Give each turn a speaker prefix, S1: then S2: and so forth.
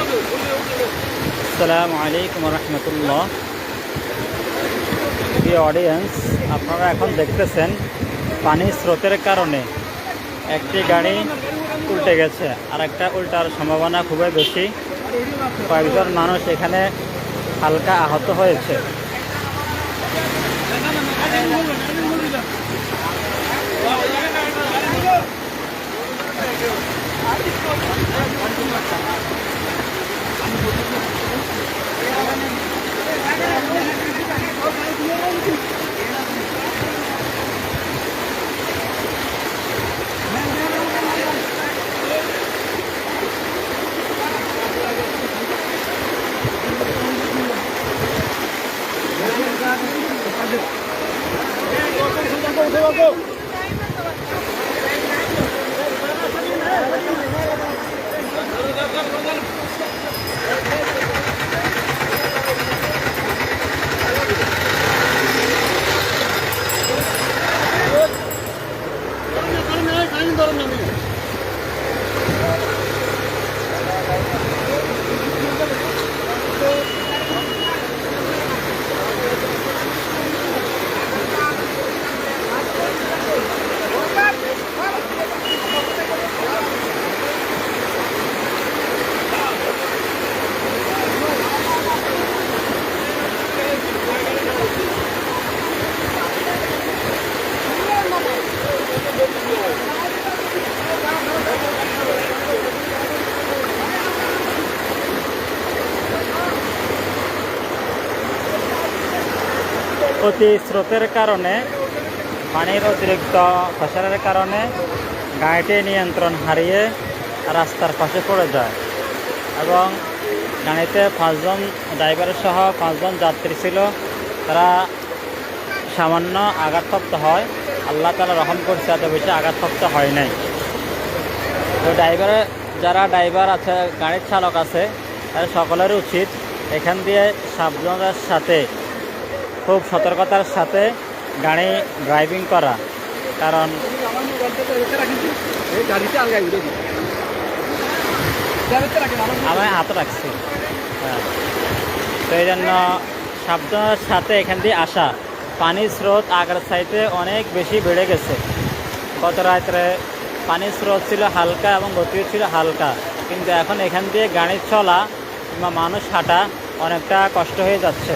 S1: আসসালামু আলাইকুম রহমতুল্লাহ। প্রিয় অডিয়েন্স, আপনারা এখন দেখতেছেন পানির স্রোতের কারণে একটি গাড়ি উল্টে গেছে, আর একটা উল্টার সম্ভাবনা খুবই বেশি। কয়েকজন মানুষ এখানে হালকা আহত হয়েছে। অতি স্রোতের কারণে, পানির অতিরিক্ত ফসলের কারণে গাড়িটি নিয়ন্ত্রণ হারিয়ে রাস্তার পাশে পড়ে যায় এবং গাড়িতে ড্রাইভার সহ 5 জন যাত্রী ছিল। তারা সামান্য আঘাতপ্রাপ্ত হয়। আল্লাহ তাআলা রহম করছে, এত বেশি আঘাতপ্রাপ্ত হয় নাই। তো যারা ড্রাইভার আছে, গাড়ির চালক আছে, তারা সকলের উচিত এখান দিয়ে সাবধানতার সাথে, খুব সতর্কতার সাথে গাড়ি ড্রাইভিং করা। কারণ আমি হাত রাখছি, হ্যাঁ, তো এই জন্য সাবধানতার সাথে এখান দিয়ে আসা। পানির স্রোত আগের সাইডে অনেক বেশি বেড়ে গেছে। গত রাত্রে পানির স্রোত ছিল হালকা এবং গতিও ছিল হালকা, কিন্তু এখন এখান দিয়ে গাড়ি চলা কিংবা মানুষ হাঁটা অনেকটা কষ্ট হয়ে যাচ্ছে।